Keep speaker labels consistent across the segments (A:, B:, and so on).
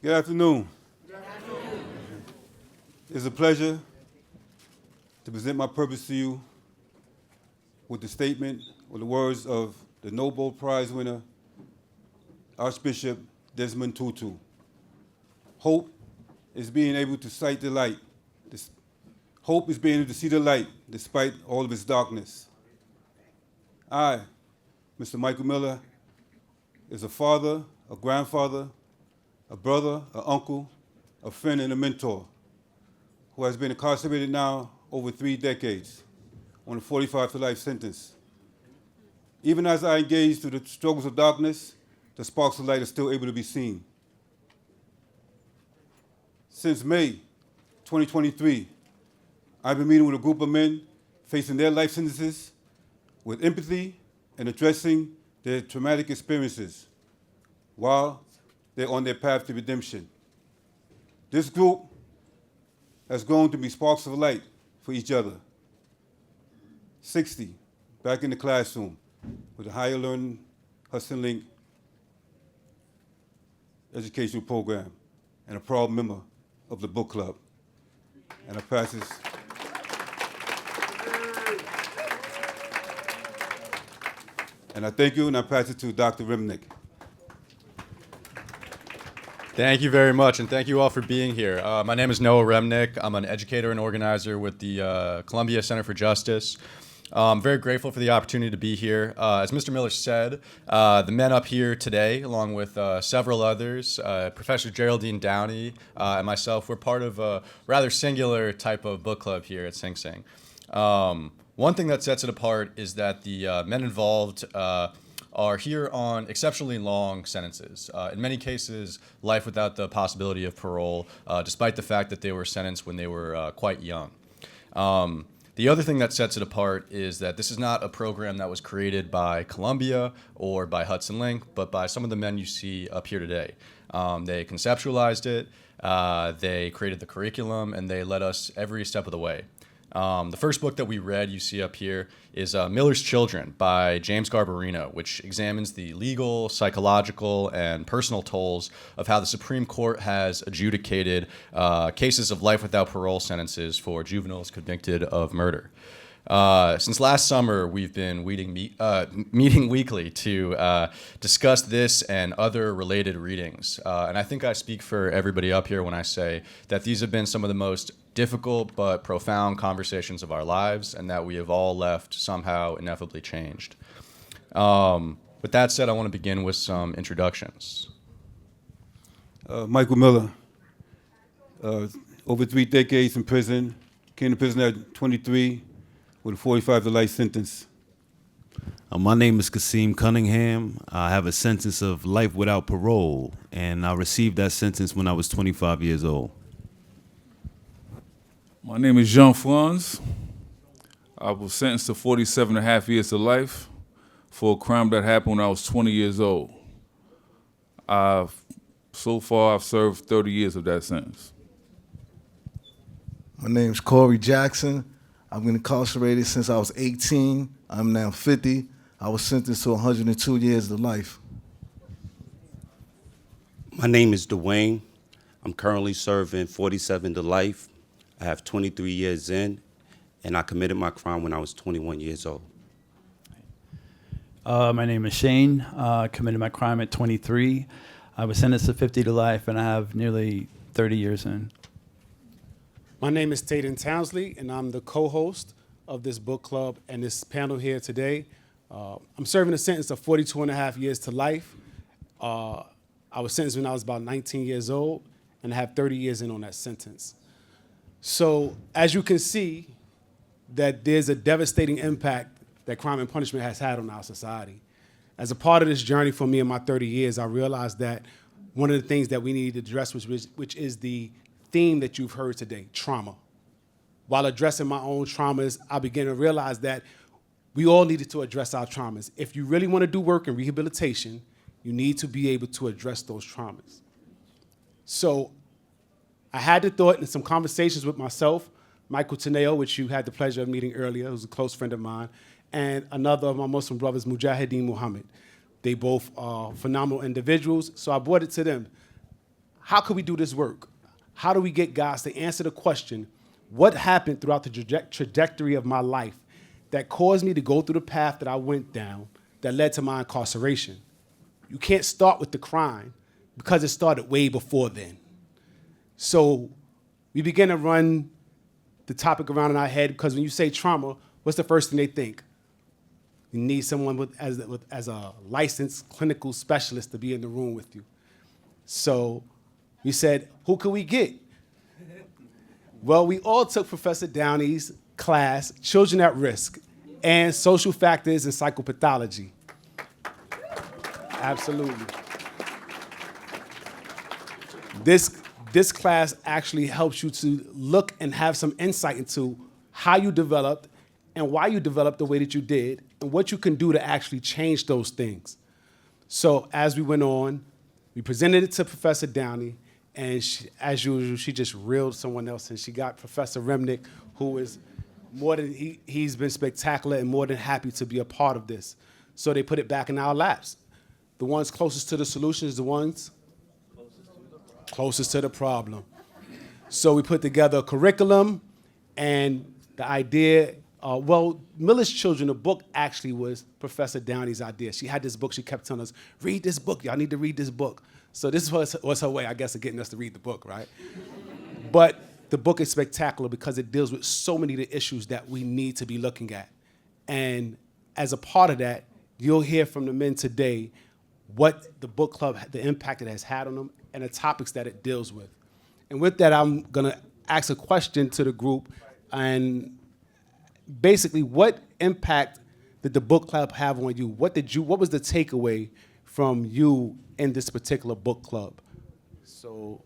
A: Good afternoon. It's a pleasure to present my purpose to you with the statement or the words of the Nobel Prize winner, Archbishop Desmond Tutu. Hope is being able to sight the light. Hope is being able to see the light despite all of its darkness. I, Mr. Michael Miller, is a father, a grandfather, a brother, an uncle, a friend, and a mentor who has been incarcerated now over 3 decades on a 45 to life sentence. Even as I engage through the struggles of darkness, the sparks of light are still able to be seen. Since May 2023, I've been meeting with a group of men facing their life sentences with empathy and addressing their traumatic experiences while they're on their path to redemption. This group has grown to be sparks of light for each other. 60 back in the classroom with a higher learning Hudson Link educational program and a proud member of the book club. And I pass this. And I thank you, and I pass it to Dr. Remnick.
B: Thank you very much, and thank you all for being here. My name is Noah Remnick. I'm an educator and organizer with the Columbia Center for Justice. I'm very grateful for the opportunity to be here. As Mr. Miller said, the men up here today, along with several others, Professor Geraldine Downey and myself, we're part of a rather singular type of book club here at Sing Sing. One thing that sets it apart is that the men involved are here on exceptionally long sentences. In many cases, life without the possibility of parole, despite the fact that they were sentenced when they were quite young. The other thing that sets it apart is that this is not a program that was created by Columbia or by Hudson Link, but by some of the men you see up here today. They conceptualized it, they created the curriculum, and they led us every step of the way. The first book that we read, you see up here, is Miller's Children by James Garbarino, which examines the legal, psychological, and personal tolls of how the Supreme Court has adjudicated cases of life without parole sentences for juveniles convicted of murder. Since last summer, we've been meeting weekly to discuss this and other related readings. And I think I speak for everybody up here when I say that these have been some of the most difficult but profound conversations of our lives, and that we have all left somehow ineffably changed. With that said, I want to begin with some introductions.
A: Michael Miller, over 3 decades in prison, came to prison at 23 with a 45 to life sentence.
C: My name is Kasim Cunningham. I have a sentence of life without parole, and I received that sentence when I was 25 years old.
D: My name is Jean-Franz. I was sentenced to 47 and a half years to life for a crime that happened when I was 20 years old. So far, I've served 30 years of that sentence.
E: My name's Corey Jackson. I've been incarcerated since I was 18. I'm now 50. I was sentenced to 102 years to life.
F: My name is Dwayne. I'm currently serving 47 to life. I have 23 years in, and I committed my crime when I was 21 years old.
G: My name is Shane. Committed my crime at 23. I was sentenced to 50 to life, and I have nearly 30 years in.
H: My name is Taden Townsley, and I'm the co-host of this book club and this panel here today. I'm serving a sentence of 42 and a half years to life. I was sentenced when I was about 19 years old, and I have 30 years in on that sentence. So as you can see, that there's a devastating impact that crime and punishment has had on our society. As a part of this journey for me in my 30 years, I realized that one of the things that we need to address, which is the theme that you've heard today, trauma. While addressing my own traumas, I began to realize that we all needed to address our traumas. If you really want to do work in rehabilitation, you need to be able to address those traumas. So I had the thought and some conversations with myself, Michael Teneo, which you had the pleasure of meeting earlier, who's a close friend of mine, and another of my Muslim brothers, Mujahideen Muhammad. They both are phenomenal individuals, so I brought it to them. how could we do this work? How do we get guys to answer the question, what happened throughout the trajectory of my life that caused me to go through the path that I went down that led to my incarceration? You can't start with the crime because it started way before then. So we began to run the topic around in our head, because when you say trauma, what's the first thing they think? You need someone as a licensed clinical specialist to be in the room with you. So we said, who could we get? Well, we all took Professor Downey's class, Children at Risk, and Social Factors and Psychopathology. Absolutely. This class actually helps you to look and have some insight into how you developed and why you developed the way that you did and what you can do to actually change those things. So as we went on, we presented it to Professor Downey, and she, as usual, she just reeled someone else, and she got Professor Remnick, who is he's been spectacular and more than happy to be a part of this. So they put it back in our laps. The ones closest to the solution is the ones closest to the problem. So we put together a curriculum, and the idea, Miller's Children, the book actually was Professor Downey's idea. She had this book, she kept telling us, read this book, y'all need to read this book. So this was her way, I guess, of getting us to read the book, right? But the book is spectacular because it deals with so many of the issues that we need to be looking at. And as a part of that, you'll hear from the men today what the book club, the impact it has had on them, and the topics that it deals with. And with that, I'm gonna ask a question to the group, and basically, what impact did the book club have on you? What was the takeaway from you in this particular book club? So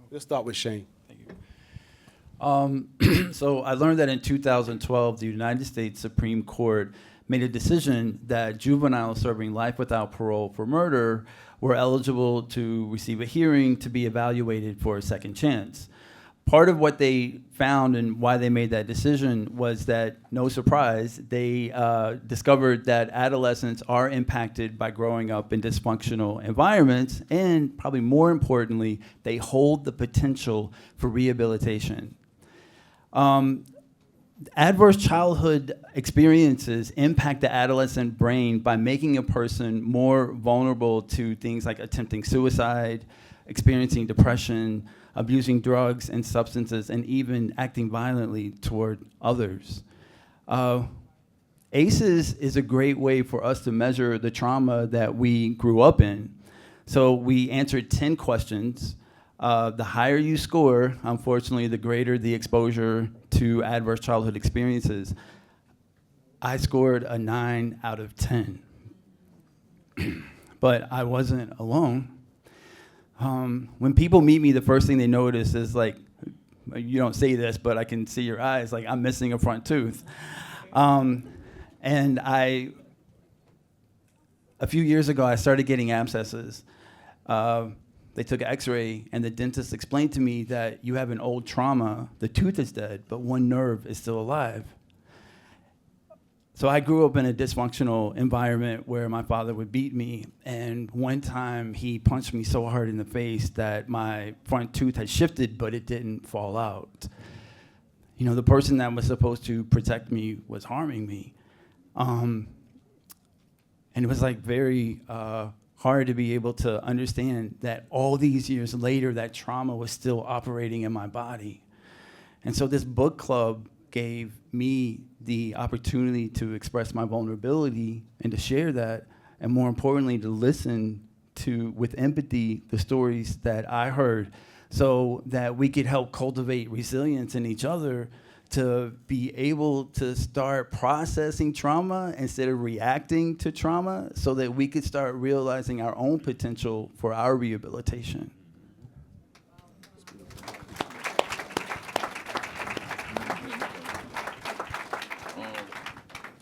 H: let's start with Shane.
G: So I learned that in 2012, the United States Supreme Court made a decision that juveniles serving life without parole for murder were eligible to receive a hearing to be evaluated for a second chance. Part of what they found and why they made that decision was that, no surprise, they discovered that adolescents are impacted by growing up in dysfunctional environments, and probably more importantly, they hold the potential for rehabilitation. Adverse childhood experiences impact the adolescent brain by making a person more vulnerable to things like attempting suicide, experiencing depression, abusing drugs and substances, and even acting violently toward others. ACEs is a great way for us to measure the trauma that we grew up in. So we answered 10 questions. The higher you score, unfortunately, the greater the exposure to adverse childhood experiences. I scored a 9 out of 10. But I wasn't alone. When people meet me, the first thing they notice is, like, you don't say this, but I can see your eyes, like, I'm missing a front tooth. And a few years ago, I started getting abscesses. They took an x-ray, and the dentist explained to me that you have an old trauma, the tooth is dead, but one nerve is still alive. So I grew up in a dysfunctional environment where my father would beat me, and one time he punched me so hard in the face that my front tooth had shifted, but it didn't fall out. You know, the person that was supposed to protect me was harming me. And it was like very hard to be able to understand that all these years later, that trauma was still operating in my body. And so this book club gave me the opportunity to express my vulnerability and to share that, and more importantly, to listen to, with empathy, the stories that I heard, so that we could help cultivate resilience in each other to be able to start processing trauma instead of reacting to trauma, so that we could start realizing our own potential for our rehabilitation.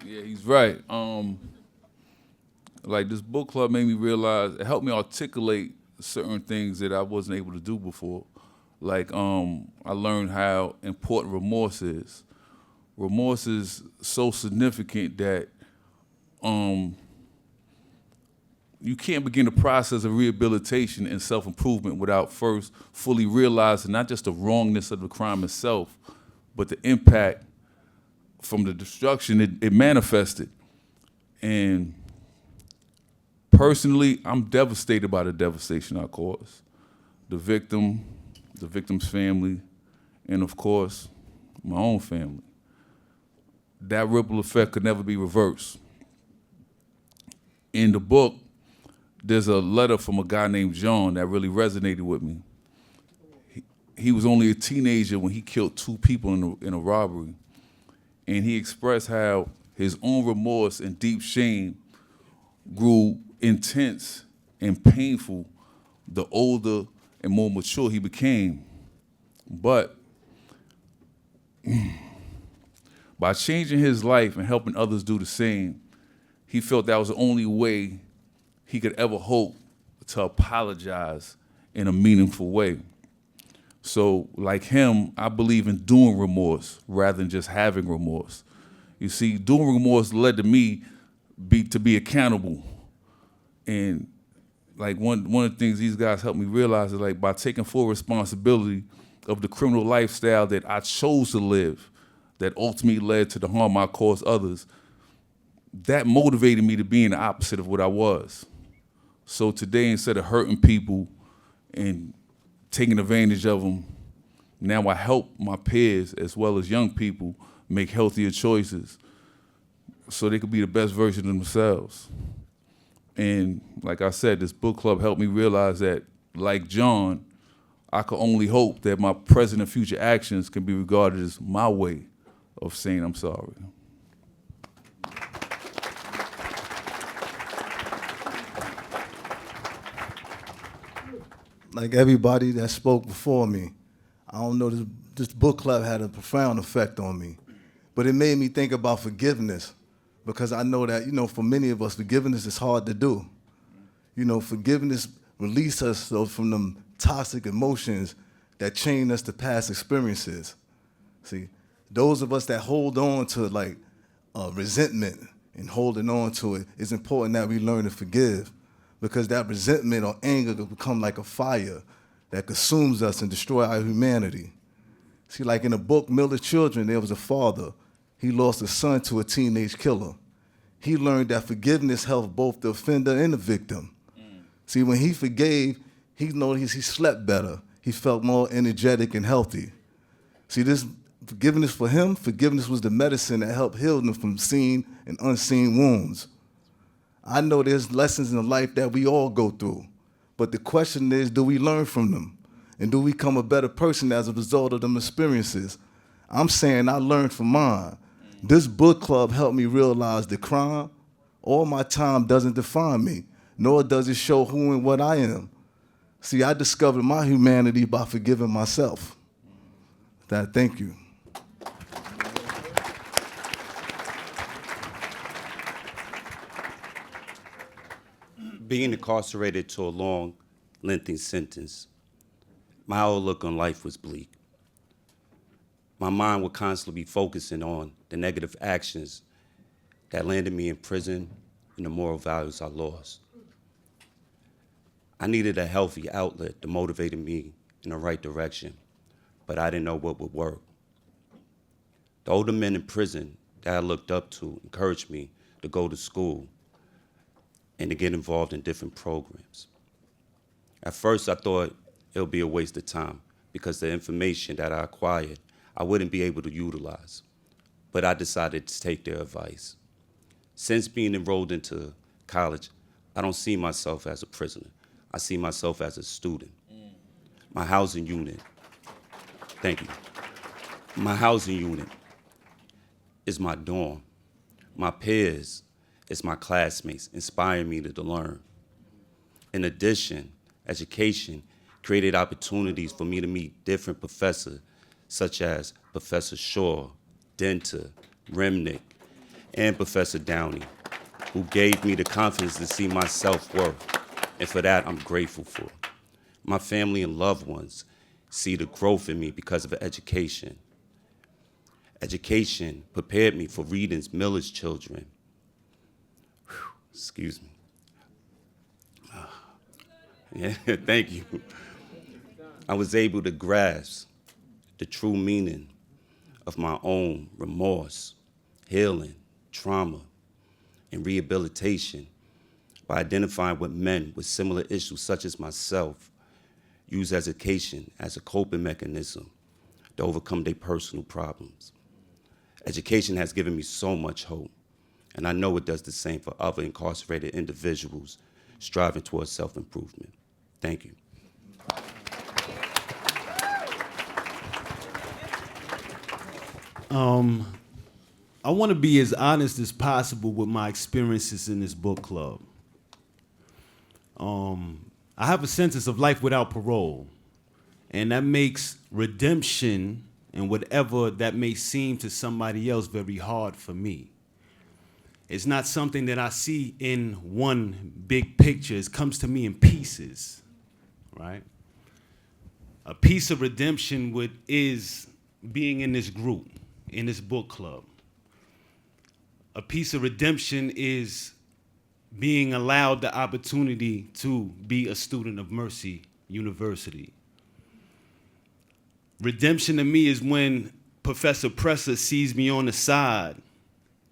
D: Yeah, he's right. Like, this book club made me realize, it helped me articulate certain things that I wasn't able to do before. Like, I learned how important remorse is. Remorse is so significant that you can't begin the process of rehabilitation and self-improvement without first fully realizing not just the wrongness of the crime itself, but the impact from the destruction it manifested. And personally, I'm devastated by the devastation I caused. The victim, the victim's family, and of course, my own family. That ripple effect could never be reversed. In the book, there's a letter from a guy named John that really resonated with me. He was only a teenager when he killed 2 people in a robbery. And he expressed how his own remorse and deep shame grew intense and painful the older and more mature he became. But by changing his life and helping others do the same, he felt that was the only way he could ever hope to apologize in a meaningful way. So like him, I believe in doing remorse rather than just having remorse. You see, doing remorse led to me to be accountable. And like one of the things these guys helped me realize is like by taking full responsibility of the criminal lifestyle that I chose to live, that ultimately led to the harm I caused others, that motivated me to be the opposite of what I was. So today, instead of hurting people and taking advantage of them, now I help my peers as well as young people make healthier choices so they could be the best version of themselves. And like I said, this book club helped me realize that, like John, I could only hope that my present and future actions can be regarded as my way of saying I'm sorry.
E: Like everybody that spoke before me, I don't know, this book club had a profound effect on me. But it made me think about forgiveness, because I know that, for many of us, forgiveness is hard to do. Forgiveness releases us from them toxic emotions that chain us to past experiences. See, those of us that hold on to resentment and holding on to it, it's important that we learn to forgive, because that resentment or anger can become like a fire that consumes us and destroy our humanity. See, like in the book Miller's Children, there was a father. He lost a son to a teenage killer. He learned that forgiveness helped both the offender and the victim. See, when he forgave, he slept better. He felt more energetic and healthy. See, this forgiveness for him, forgiveness was the medicine that helped heal him from seen and unseen wounds. I know there's lessons in life that we all go through, but the question is, do we learn from them? And do we become a better person as a result of them experiences? I'm saying I learned from mine. This book club helped me realize the crime, all my time doesn't define me, nor does it show who and what I am. See, I discovered my humanity by forgiving myself. Thank you.
F: Being incarcerated to a long, lengthy sentence, my outlook on life was bleak. My mind would constantly be focusing on the negative actions that landed me in prison and the moral values I lost. I needed a healthy outlet that motivated me in the right direction, but I didn't know what would work. The older men in prison that I looked up to encouraged me to go to school and to get involved in different programs. At first, I thought it would be a waste of time because the information that I acquired, I wouldn't be able to utilize. But I decided to take their advice. Since being enrolled into college, I don't see myself as a prisoner. I see myself as a student. My housing unit, thank you. My housing unit is my dorm. My peers is my classmates, inspiring me to learn. In addition, education created opportunities for me to meet different professors, such as Professor Shaw, Denter, Remnick, and Professor Downey, who gave me the confidence to see my self-worth, and for that I'm grateful for. My family and loved ones see the growth in me because of education. Education prepared me for reading Miller's Children. Excuse me. Yeah, thank you. I was able to grasp the true meaning of my own remorse, healing, trauma, and rehabilitation by identifying with men with similar issues such as myself use education as a coping mechanism to overcome their personal problems. Education has given me so much hope, and I know it does the same for other incarcerated individuals striving towards self-improvement. Thank you.
C: I want to be as honest as possible with my experiences in this book club. I have a sentence of life without parole, and that makes redemption and whatever that may seem to somebody else very hard for me. It's not something that I see in one big picture. It comes to me in pieces, right? A piece of redemption is being in this group, in this book club. A piece of redemption is being allowed the opportunity to be a student of Mercy University. Redemption to me is when Professor Presser sees me on the side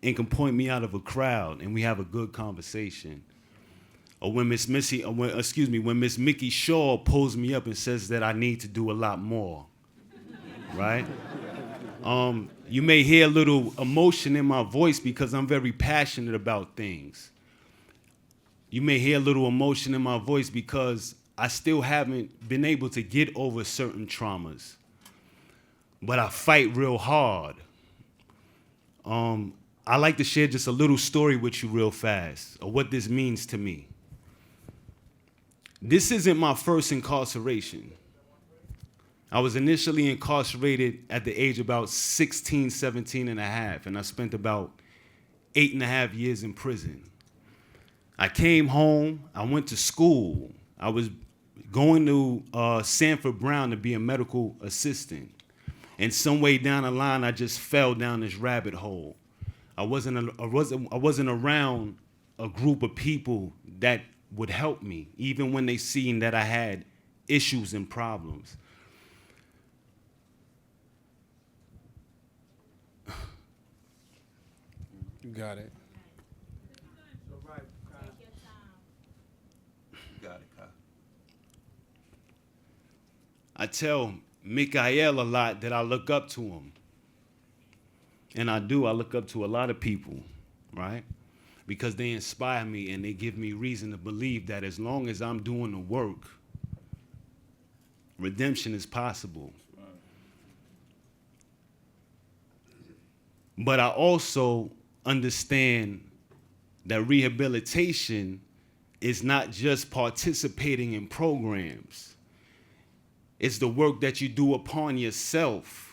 C: and can point me out of a crowd and we have a good conversation. Or when Miss Mickey Shaw pulls me up and says that I need to do a lot more, right? You may hear a little emotion in my voice because I'm very passionate about things. You may hear a little emotion in my voice because I still haven't been able to get over certain traumas. But I fight real hard. I like to share just a little story with you real fast of what this means to me. This isn't my first incarceration. I was initially incarcerated at the age of about 16, 17 and a half, and I spent about 8.5 years in prison. I came home, I went to school. I was going to Sanford Brown to be a medical assistant. And some way down the line, I just fell down this rabbit hole. I wasn't around a group of people that would help me, even when they seen that I had issues and problems.
H: You got it.
F: Got it, Kyle.
C: I tell Mikael a lot that I look up to him. And I do, I look up to a lot of people, right? Because they inspire me and they give me reason to believe that as long as I'm doing the work, redemption is possible. But I also understand that rehabilitation is not just participating in programs. It's the work that you do upon yourself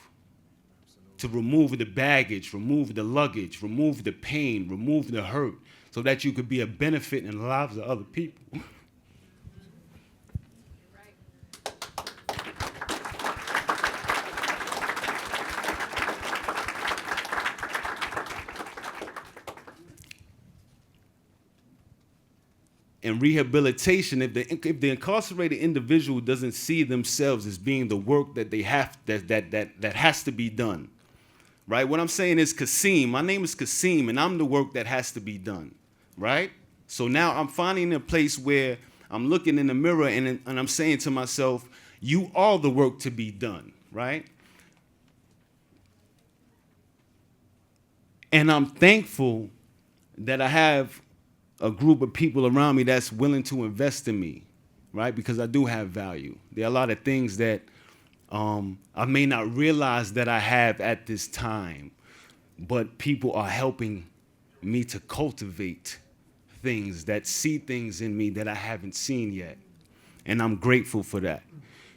C: to remove the baggage, remove the luggage, remove the pain, remove the hurt, so that you could be a benefit in the lives of other people. And rehabilitation, if the incarcerated individual doesn't see themselves as being the work that they have that has to be done, right? What I'm saying is Kasim. My name is Kasim, and I'm the work that has to be done, right? So now I'm finding a place where I'm looking in the mirror and I'm saying to myself, you are the work to be done, right? And I'm thankful that I have a group of people around me that's willing to invest in me, right? Because I do have value. There are a lot of things that I may not realize that I have at this time, but people are helping me to cultivate things, that see things in me that I haven't seen yet. And I'm grateful for that.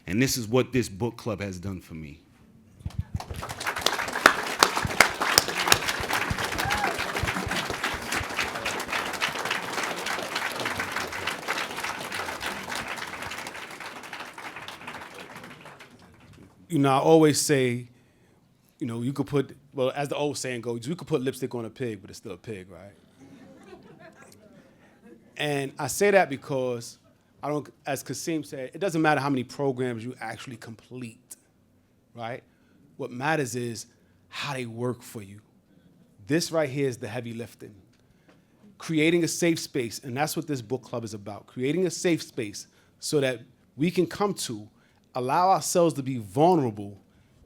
C: And this is what this book club has done for me.
H: You know, I always say, you know, you could put, well, as the old saying goes, you could put lipstick on a pig, but it's still a pig, right? And I say that because I don't, as Kasim said, it doesn't matter how many programs you actually complete, right? What matters is how they work for you. This right here is the heavy lifting. Creating a safe space, and that's what this book club is about, creating a safe space so that we can come to, allow ourselves to be vulnerable,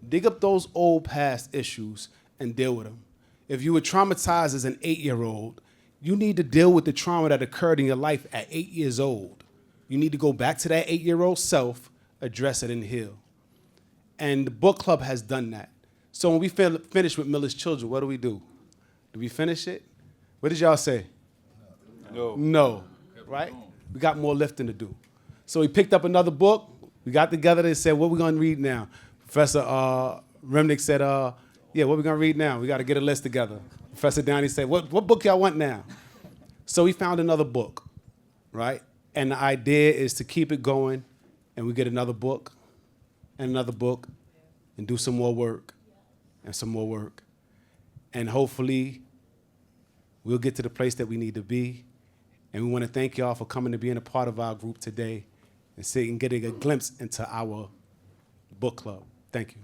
H: dig up those old past issues, and deal with them. If you were traumatized as an 8-year-old, you need to deal with the trauma that occurred in your life at 8 years old. You need to go back to that 8-year-old self, address it, and heal. And the book club has done that. So when we finish with Miller's Children, what do? Do we finish it? What did y'all say? No, right? We got more lifting to do. So we picked up another book. We got together and said, what are we going to read now? Professor Remnick said, yeah, what are we going to read now? We got to get a list together. Professor Downey said, what book y'all want now? So we found another book, right? And the idea is to keep it going, and we get another book, and do some more work, and some more work. And hopefully, we'll get to the place that we need to be. And we want to thank y'all for coming and being a part of our group today and getting a glimpse into our book club. Thank you.